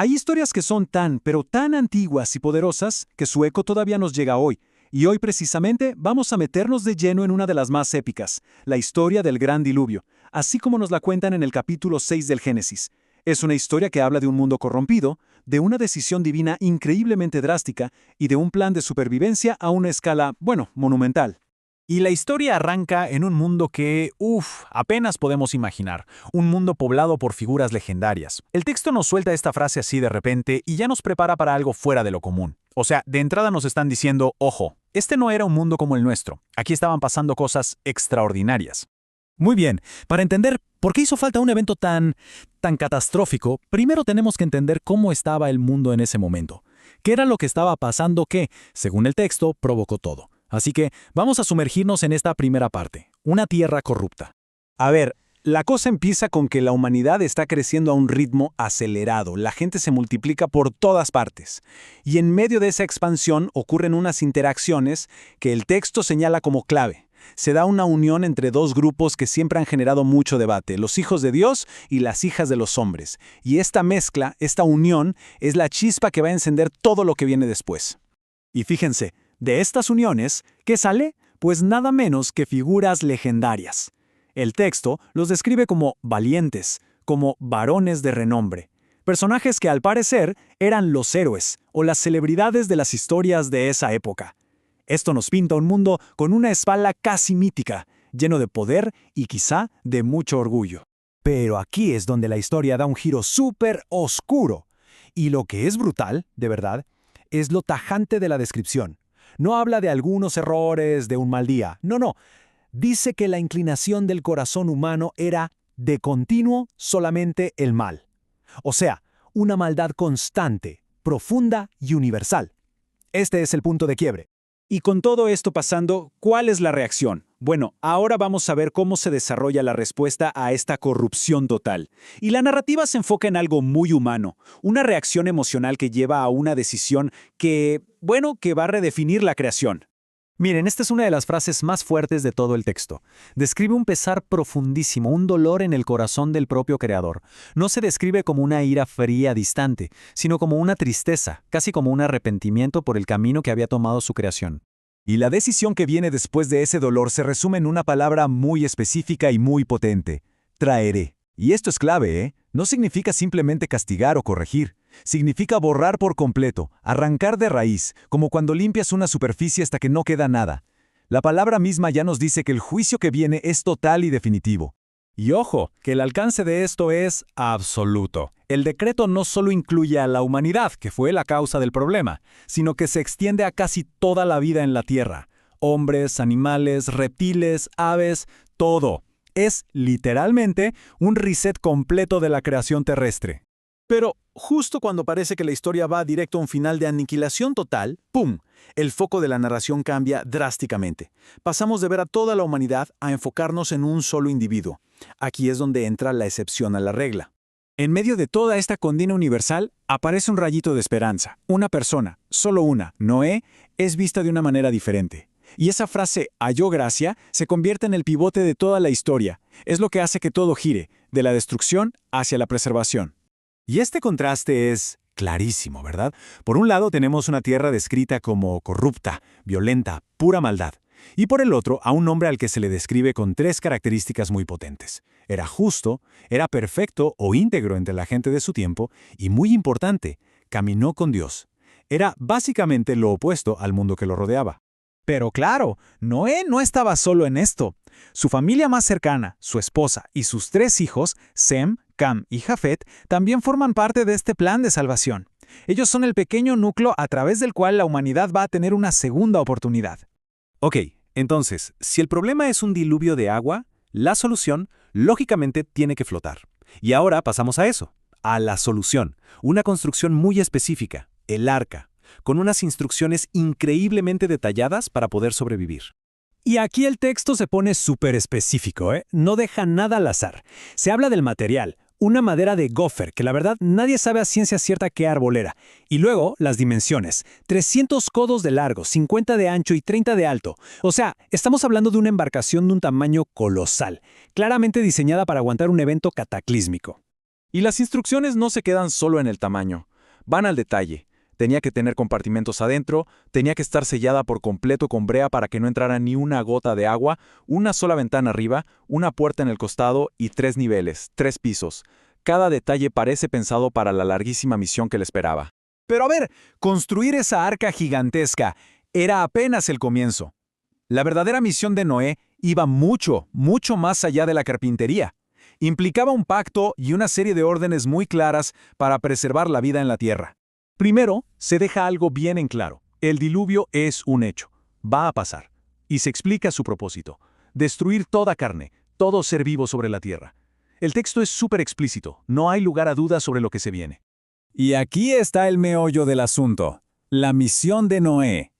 Hay historias que son tan, pero tan antiguas y poderosas que su eco todavía nos llega hoy. Y hoy precisamente vamos a meternos de lleno en una de las más épicas, la historia del Gran Diluvio, así como nos la cuentan en el capítulo 6 del Génesis. Es una historia que habla de un mundo corrompido, de una decisión divina increíblemente drástica y de un plan de supervivencia a una escala, bueno, monumental. Y la historia arranca en un mundo que, apenas podemos imaginar, un mundo poblado por figuras legendarias. El texto nos suelta esta frase así de repente y ya nos prepara para algo fuera de lo común. O sea, de entrada nos están diciendo, ojo, este no era un mundo como el nuestro. Aquí estaban pasando cosas extraordinarias. Muy bien, para entender por qué hizo falta un evento tan catastrófico, primero tenemos que entender cómo estaba el mundo en ese momento. ¿Qué era lo que estaba pasando que, según el texto, provocó todo? Así que vamos a sumergirnos en esta primera parte, una tierra corrupta. A ver, la cosa empieza con que la humanidad está creciendo a un ritmo acelerado, la gente se multiplica por todas partes. Y en medio de esa expansión ocurren unas interacciones que el texto señala como clave. Se da una unión entre dos grupos que siempre han generado mucho debate, los hijos de Dios y las hijas de los hombres. Y esta mezcla, esta unión, es la chispa que va a encender todo lo que viene después. Y fíjense, de estas uniones, ¿qué sale? Pues nada menos que figuras legendarias. El texto los describe como valientes, como varones de renombre. Personajes que al parecer eran los héroes o las celebridades de las historias de esa época. Esto nos pinta un mundo con una espalda casi mítica, lleno de poder y quizá de mucho orgullo. Pero aquí es donde la historia da un giro súper oscuro. Y lo que es brutal, de verdad, es lo tajante de la descripción. No habla de algunos errores, de un mal día. No. Dice que la inclinación del corazón humano era, de continuo, solamente el mal. O sea, una maldad constante, profunda y universal. Este es el punto de quiebre. Y con todo esto pasando, ¿cuál es la reacción? Bueno, ahora vamos a ver cómo se desarrolla la respuesta a esta corrupción total. Y la narrativa se enfoca en algo muy humano, una reacción emocional que lleva a una decisión que va a redefinir la creación. Miren, esta es una de las frases más fuertes de todo el texto. Describe un pesar profundísimo, un dolor en el corazón del propio creador. No se describe como una ira fría distante, sino como una tristeza, casi como un arrepentimiento por el camino que había tomado su creación. Y la decisión que viene después de ese dolor se resume en una palabra muy específica y muy potente: traeré. Y esto es clave, ¿eh? No significa simplemente castigar o corregir. Significa borrar por completo, arrancar de raíz, como cuando limpias una superficie hasta que no queda nada. La palabra misma ya nos dice que el juicio que viene es total y definitivo. Y ojo, que el alcance de esto es absoluto. El decreto no solo incluye a la humanidad, que fue la causa del problema, sino que se extiende a casi toda la vida en la Tierra. Hombres, animales, reptiles, aves, todo. Es, literalmente, un reset completo de la creación terrestre. Pero, justo cuando parece que la historia va directo a un final de aniquilación total, ¡pum!, el foco de la narración cambia drásticamente. Pasamos de ver a toda la humanidad a enfocarnos en un solo individuo. Aquí es donde entra la excepción a la regla. En medio de toda esta condena universal, aparece un rayito de esperanza. Una persona, solo una, Noé, es vista de una manera diferente. Y esa frase, halló gracia, se convierte en el pivote de toda la historia. Es lo que hace que todo gire, de la destrucción hacia la preservación. Y este contraste es clarísimo, ¿verdad? Por un lado tenemos una tierra descrita como corrupta, violenta, pura maldad. Y por el otro, a un hombre al que se le describe con tres características muy potentes. Era justo, era perfecto o íntegro entre la gente de su tiempo y, muy importante, caminó con Dios. Era básicamente lo opuesto al mundo que lo rodeaba. Pero claro, Noé no estaba solo en esto. Su familia más cercana, su esposa y sus 3 hijos, Sem, Cam y Jafet, también forman parte de este plan de salvación. Ellos son el pequeño núcleo a través del cual la humanidad va a tener una segunda oportunidad. Ok, entonces, si el problema es un diluvio de agua, la solución, lógicamente, tiene que flotar. Y ahora pasamos a eso, a la solución, una construcción muy específica, el arca, con unas instrucciones increíblemente detalladas para poder sobrevivir. Y aquí el texto se pone súper específico, ¿eh? No deja nada al azar. Se habla del material, una madera de gofer, que la verdad nadie sabe a ciencia cierta qué árbol era. Y luego, las dimensiones, 300 codos de largo, 50 de ancho y 30 de alto. O sea, estamos hablando de una embarcación de un tamaño colosal, claramente diseñada para aguantar un evento cataclísmico. Y las instrucciones no se quedan solo en el tamaño. Van al detalle. Tenía que tener compartimentos adentro, tenía que estar sellada por completo con brea para que no entrara ni una gota de agua, una sola ventana arriba, una puerta en el costado y 3 niveles, 3 pisos. Cada detalle parece pensado para la larguísima misión que le esperaba. Pero a ver, construir esa arca gigantesca era apenas el comienzo. La verdadera misión de Noé iba mucho, mucho más allá de la carpintería. Implicaba un pacto y una serie de órdenes muy claras para preservar la vida en la tierra. Primero, se deja algo bien en claro. El diluvio es un hecho. Va a pasar. Y se explica su propósito. Destruir toda carne, todo ser vivo sobre la tierra. El texto es súper explícito. No hay lugar a dudas sobre lo que se viene. Y aquí está el meollo del asunto. La misión de Noé.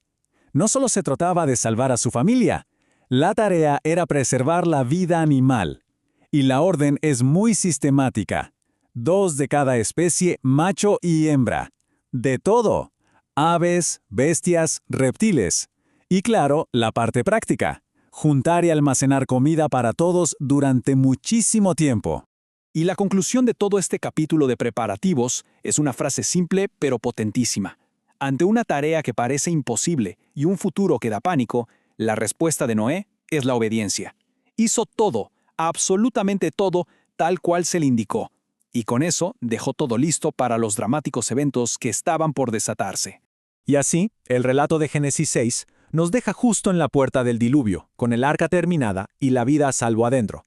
No solo se trataba de salvar a su familia. La tarea era preservar la vida animal. Y la orden es muy sistemática. 2 de cada especie, macho y hembra. De todo. Aves, bestias, reptiles. Y claro, la parte práctica. Juntar y almacenar comida para todos durante muchísimo tiempo. Y la conclusión de todo este capítulo de preparativos es una frase simple pero potentísima. Ante una tarea que parece imposible y un futuro que da pánico, la respuesta de Noé es la obediencia. Hizo todo, absolutamente todo, tal cual se le indicó. Y con eso dejó todo listo para los dramáticos eventos que estaban por desatarse. Y así, el relato de Génesis 6 nos deja justo en la puerta del diluvio, con el arca terminada y la vida a salvo adentro.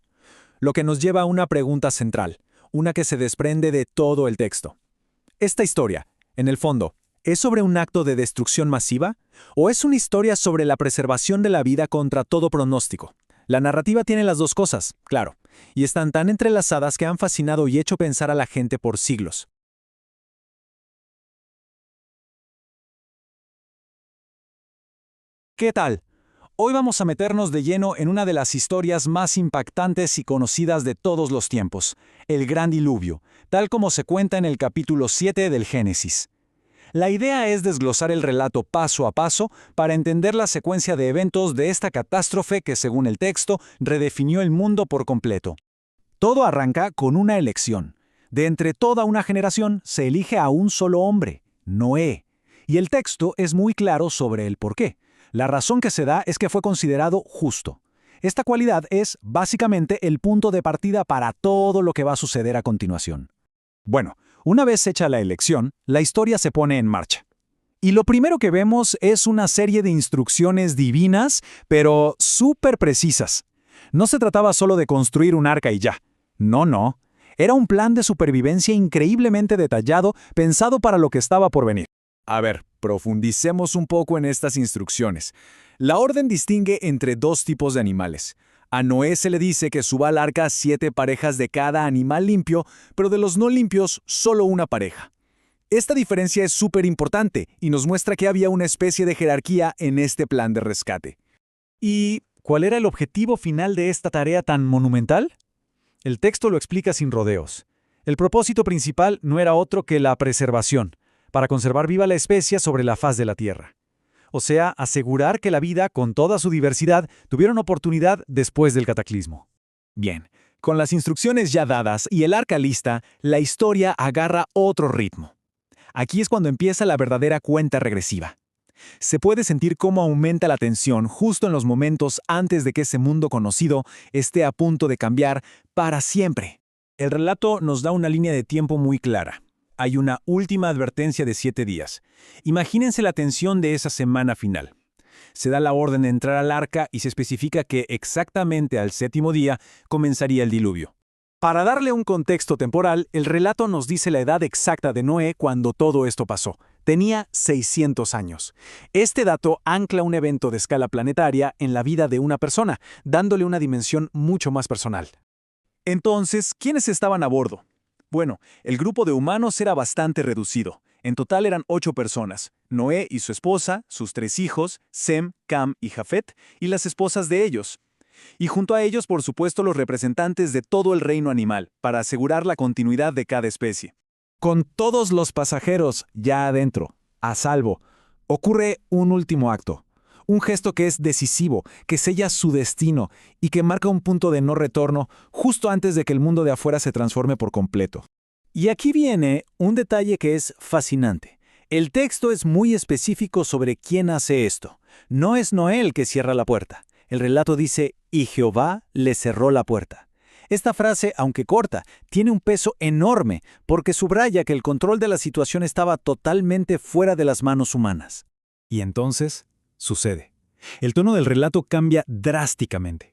Lo que nos lleva a una pregunta central, una que se desprende de todo el texto. ¿Esta historia, en el fondo, es sobre un acto de destrucción masiva? ¿O es una historia sobre la preservación de la vida contra todo pronóstico? La narrativa tiene las dos cosas, claro, y están tan entrelazadas que han fascinado y hecho pensar a la gente por siglos. ¿Qué tal? Hoy vamos a meternos de lleno en una de las historias más impactantes y conocidas de todos los tiempos, el Gran Diluvio, tal como se cuenta en el capítulo 7 del Génesis. La idea es desglosar el relato paso a paso para entender la secuencia de eventos de esta catástrofe que, según el texto, redefinió el mundo por completo. Todo arranca con una elección. De entre toda una generación se elige a un solo hombre, Noé. Y el texto es muy claro sobre el porqué. La razón que se da es que fue considerado justo. Esta cualidad es, básicamente, el punto de partida para todo lo que va a suceder a continuación. Bueno, una vez hecha la elección, la historia se pone en marcha. Y lo primero que vemos es una serie de instrucciones divinas, pero súper precisas. No se trataba solo de construir un arca y ya. No. Era un plan de supervivencia increíblemente detallado, pensado para lo que estaba por venir. A ver, profundicemos un poco en estas instrucciones. La orden distingue entre 2 tipos de animales. A Noé se le dice que suba al arca 7 parejas de cada animal limpio, pero de los no limpios, solo una pareja. Esta diferencia es súper importante y nos muestra que había una especie de jerarquía en este plan de rescate. ¿Y cuál era el objetivo final de esta tarea tan monumental? El texto lo explica sin rodeos. El propósito principal no era otro que la preservación, para conservar viva la especie sobre la faz de la tierra. O sea, asegurar que la vida, con toda su diversidad, tuviera una oportunidad después del cataclismo. Bien, con las instrucciones ya dadas y el arca lista, la historia agarra otro ritmo. Aquí es cuando empieza la verdadera cuenta regresiva. Se puede sentir cómo aumenta la tensión justo en los momentos antes de que ese mundo conocido esté a punto de cambiar para siempre. El relato nos da una línea de tiempo muy clara. Hay una última advertencia de 7 días. Imagínense la tensión de esa semana final. Se da la orden de entrar al arca y se especifica que exactamente al 7º día comenzaría el diluvio. Para darle un contexto temporal, el relato nos dice la edad exacta de Noé cuando todo esto pasó. Tenía 600 años. Este dato ancla un evento de escala planetaria en la vida de una persona, dándole una dimensión mucho más personal. Entonces, ¿quiénes estaban a bordo? Bueno, el grupo de humanos era bastante reducido. En total eran 8 personas, Noé y su esposa, sus 3 hijos, Sem, Cam y Jafet, y las esposas de ellos. Y junto a ellos, por supuesto, los representantes de todo el reino animal, para asegurar la continuidad de cada especie. Con todos los pasajeros ya adentro, a salvo, ocurre un último acto. Un gesto que es decisivo, que sella su destino y que marca un punto de no retorno justo antes de que el mundo de afuera se transforme por completo. Y aquí viene un detalle que es fascinante. El texto es muy específico sobre quién hace esto. No es Noé el que cierra la puerta. El relato dice, y Jehová le cerró la puerta. Esta frase, aunque corta, tiene un peso enorme porque subraya que el control de la situación estaba totalmente fuera de las manos humanas. Y entonces, sucede. El tono del relato cambia drásticamente.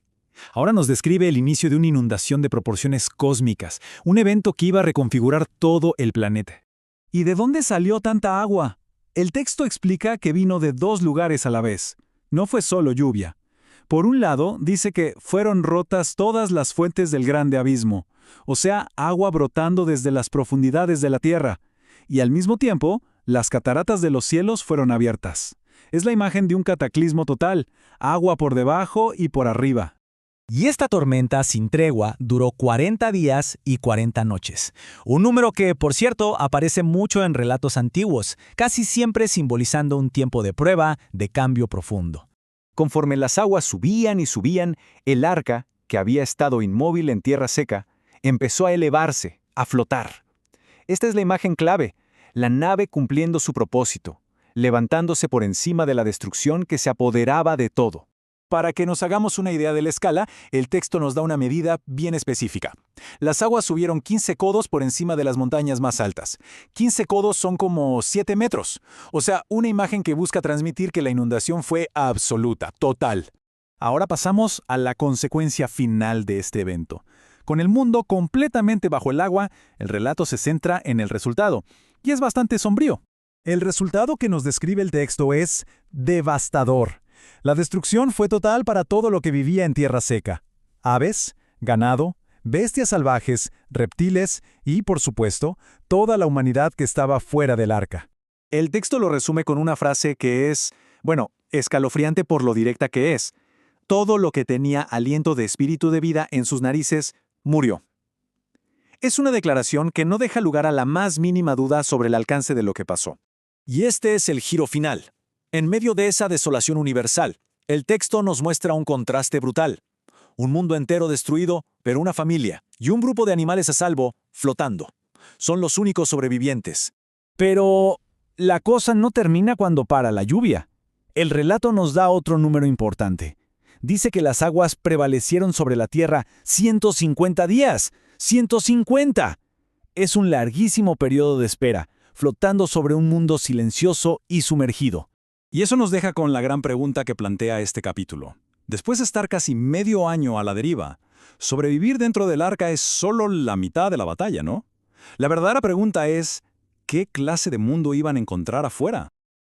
Ahora nos describe el inicio de una inundación de proporciones cósmicas, un evento que iba a reconfigurar todo el planeta. ¿Y de dónde salió tanta agua? El texto explica que vino de dos lugares a la vez. No fue solo lluvia. Por un lado, dice que fueron rotas todas las fuentes del grande abismo, o sea, agua brotando desde las profundidades de la tierra. Y al mismo tiempo, las cataratas de los cielos fueron abiertas. Es la imagen de un cataclismo total, agua por debajo y por arriba. Y esta tormenta sin tregua duró 40 días y 40 noches. Un número que, por cierto, aparece mucho en relatos antiguos, casi siempre simbolizando un tiempo de prueba, de cambio profundo. Conforme las aguas subían y subían, el arca, que había estado inmóvil en tierra seca, empezó a elevarse, a flotar. Esta es la imagen clave, la nave cumpliendo su propósito, levantándose por encima de la destrucción que se apoderaba de todo. Para que nos hagamos una idea de la escala, el texto nos da una medida bien específica. Las aguas subieron 15 codos por encima de las montañas más altas. 15 codos son como 7 metros. O sea, una imagen que busca transmitir que la inundación fue absoluta, total. Ahora pasamos a la consecuencia final de este evento. Con el mundo completamente bajo el agua, el relato se centra en el resultado, y es bastante sombrío. El resultado que nos describe el texto es devastador. La destrucción fue total para todo lo que vivía en tierra seca. Aves, ganado, bestias salvajes, reptiles y, por supuesto, toda la humanidad que estaba fuera del arca. El texto lo resume con una frase que es, escalofriante por lo directa que es. Todo lo que tenía aliento de espíritu de vida en sus narices murió. Es una declaración que no deja lugar a la más mínima duda sobre el alcance de lo que pasó. Y este es el giro final. En medio de esa desolación universal, el texto nos muestra un contraste brutal. Un mundo entero destruido, pero una familia y un grupo de animales a salvo, flotando. Son los únicos sobrevivientes. Pero la cosa no termina cuando para la lluvia. El relato nos da otro número importante. Dice que las aguas prevalecieron sobre la tierra 150 días. ¡150! Es un larguísimo periodo de espera, flotando sobre un mundo silencioso y sumergido. Y eso nos deja con la gran pregunta que plantea este capítulo. Después de estar casi medio año a la deriva, sobrevivir dentro del arca es solo la mitad de la batalla, ¿no? La verdadera pregunta es, ¿qué clase de mundo iban a encontrar afuera?